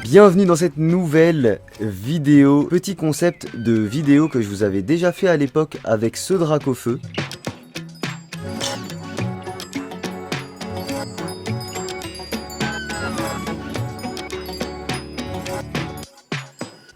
Bienvenue dans cette nouvelle vidéo, petit concept de vidéo que je vous avais déjà fait à l'époque avec ce drac au feu.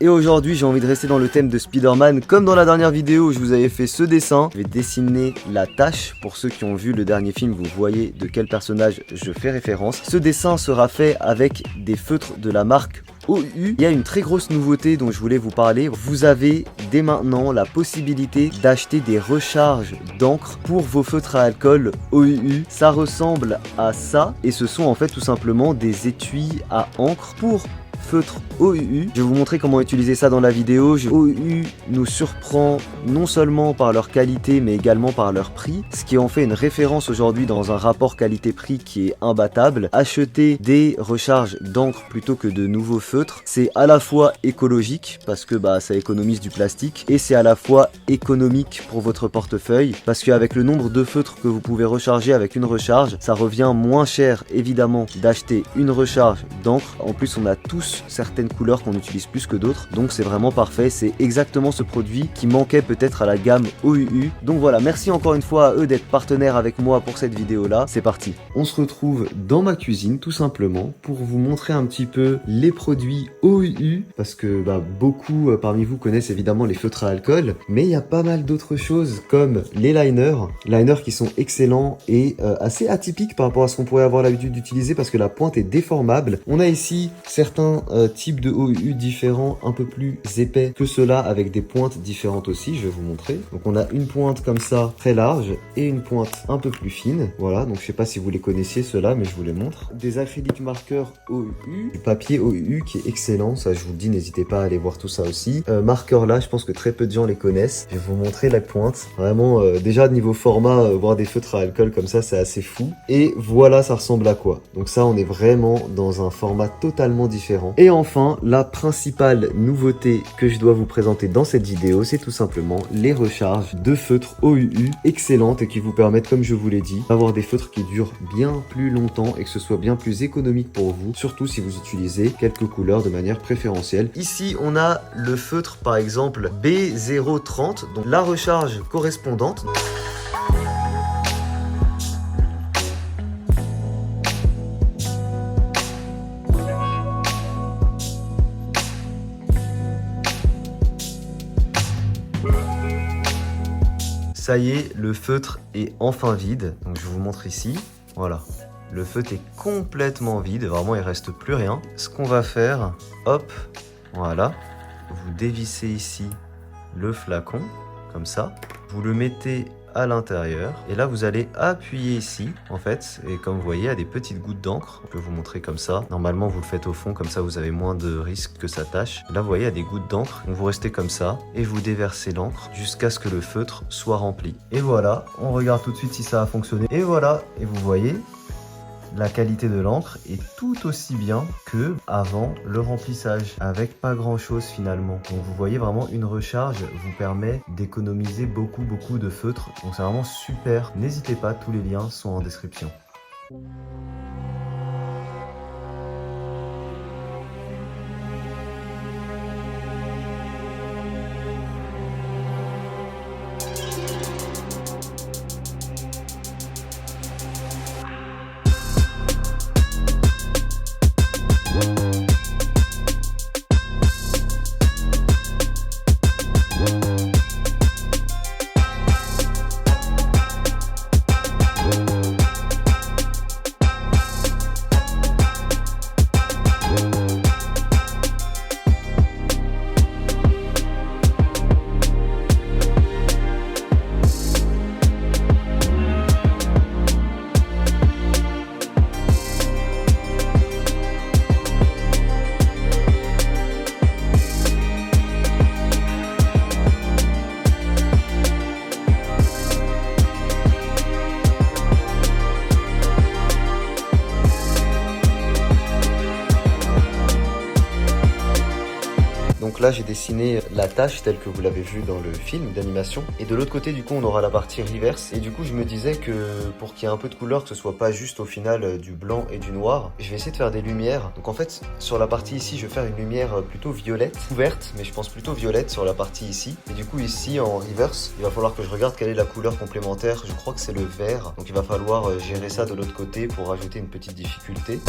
Et aujourd'hui j'ai envie de rester dans le thème de Spider-Man comme dans la dernière vidéo où je vous avais fait ce dessin. Je vais dessiner la tâche. Pour ceux qui ont vu le dernier film, vous voyez de quel personnage je fais référence. Ce dessin sera fait avec des feutres de la marque OU. Il y a une très grosse nouveauté dont je voulais vous parler. Vous avez dès maintenant la possibilité d'acheter des recharges d'encre pour vos feutres à alcool OU. Ça ressemble à ça et ce sont en fait tout simplement des étuis à encre pour feutre OU. Je vais vous montrer comment utiliser ça dans la vidéo. OU nous surprend non seulement par leur qualité mais également par leur prix, ce qui en fait une référence aujourd'hui dans un rapport qualité-prix qui est imbattable. Acheter des recharges d'encre plutôt que de nouveaux feutres, c'est à la fois écologique parce que ça économise du plastique et c'est à la fois économique pour votre portefeuille parce qu'avec le nombre de feutres que vous pouvez recharger avec une recharge, ça revient moins cher évidemment d'acheter une recharge d'encre. En plus on a tous certaines couleurs qu'on utilise plus que d'autres, donc c'est vraiment parfait. C'est exactement ce produit qui manquait peut-être à la gamme OU. Donc voilà, merci encore une fois à eux d'être partenaires avec moi pour cette vidéo là. C'est parti. On se retrouve dans ma cuisine tout simplement pour vous montrer un petit peu les produits OU parce que beaucoup parmi vous connaissent évidemment les feutres à alcool, mais il y a pas mal d'autres choses comme les liners qui sont excellents et assez atypiques par rapport à ce qu'on pourrait avoir l'habitude d'utiliser parce que la pointe est déformable. On a ici certains types de OU différents, un peu plus épais que ceux-là avec des pointes différentes aussi, je vais vous montrer. Donc on a une pointe comme ça très large et une pointe un peu plus fine. Voilà, donc je sais pas si vous les connaissiez ceux-là, mais je vous les montre. Des acryliques marqueurs OU, du papier OU qui est excellent, ça je vous le dis, n'hésitez pas à aller voir tout ça aussi. Marqueurs là, je pense que très peu de gens les connaissent. Je vais vous montrer la pointe. Vraiment, déjà niveau format, voir des feutres à alcool comme ça, c'est assez fou. Et voilà, ça ressemble à quoi. Donc ça, on est vraiment dans un format totalement différent. Et enfin, la principale nouveauté que je dois vous présenter dans cette vidéo, c'est tout simplement les recharges de feutres OU excellentes et qui vous permettent, comme je vous l'ai dit, d'avoir des feutres qui durent bien plus longtemps et que ce soit bien plus économique pour vous, surtout si vous utilisez quelques couleurs de manière préférentielle. Ici, on a le feutre par exemple B030, donc la recharge correspondante. Ça y est, le feutre est enfin vide, donc je vous montre ici, voilà. Le feutre est complètement vide, vraiment il reste plus rien. Ce qu'on va faire, hop, voilà, vous dévissez ici le flacon, comme ça, vous le mettez à l'intérieur et là vous allez appuyer ici en fait et comme vous voyez il y a des petites gouttes d'encre. Je peux vous montrer comme ça. Normalement vous le faites au fond, comme ça vous avez moins de risques que ça tâche. Là vous voyez il y a des gouttes d'encre, donc vous restez comme ça et vous déversez l'encre jusqu'à ce que le feutre soit rempli. Et voilà, on regarde tout de suite si ça a fonctionné. Et voilà, et vous voyez la qualité de l'encre est tout aussi bien que avant le remplissage, avec pas grand chose finalement. Donc vous voyez vraiment une recharge vous permet d'économiser beaucoup de feutres. Donc c'est vraiment super. N'hésitez pas, tous les liens sont en description. Donc là j'ai dessiné la tâche telle que vous l'avez vu dans le film d'animation. Et de l'autre côté du coup on aura la partie reverse. Et du coup je me disais que pour qu'il y ait un peu de couleur, que ce soit pas juste au final du blanc et du noir, je vais essayer de faire des lumières. Donc en fait sur la partie ici je vais faire une lumière plutôt violette, ouverte, mais je pense plutôt violette sur la partie ici. Et du coup ici en reverse, il va falloir que je regarde quelle est la couleur complémentaire. Je crois que c'est le vert. Donc il va falloir gérer ça de l'autre côté pour rajouter une petite difficulté.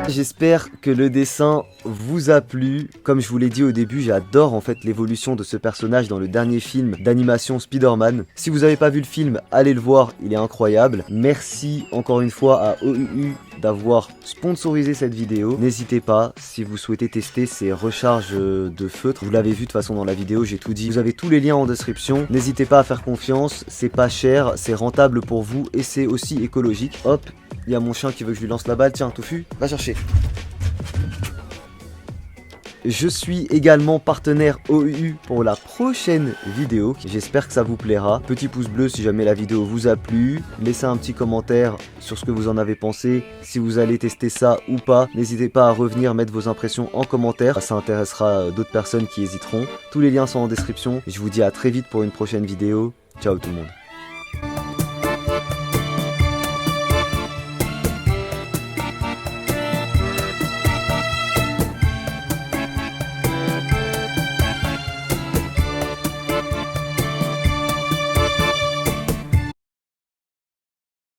J'espère que le dessin vous a plu. Comme je vous l'ai dit au début, j'adore en fait l'évolution de ce personnage dans le dernier film d'animation Spider-Man. Si vous n'avez pas vu le film, allez le voir, il est incroyable. Merci encore une fois à OUU d'avoir sponsorisé cette vidéo. N'hésitez pas, si vous souhaitez tester ces recharges de feutre, vous l'avez vu de toute façon dans la vidéo, j'ai tout dit. Vous avez tous les liens en description. N'hésitez pas à faire confiance, c'est pas cher, c'est rentable pour vous et c'est aussi écologique. Hop, il y a mon chien qui veut que je lui lance la balle. Tiens, Tofu, va chercher. Je suis également partenaire OUU pour la prochaine vidéo. J'espère que ça vous plaira. Petit pouce bleu si jamais la vidéo vous a plu. Laissez un petit commentaire sur ce que vous en avez pensé. Si vous allez tester ça ou pas, n'hésitez pas à revenir mettre vos impressions en commentaire. Ça intéressera d'autres personnes qui hésiteront. Tous les liens sont en description. Je vous dis à très vite pour une prochaine vidéo. Ciao tout le monde.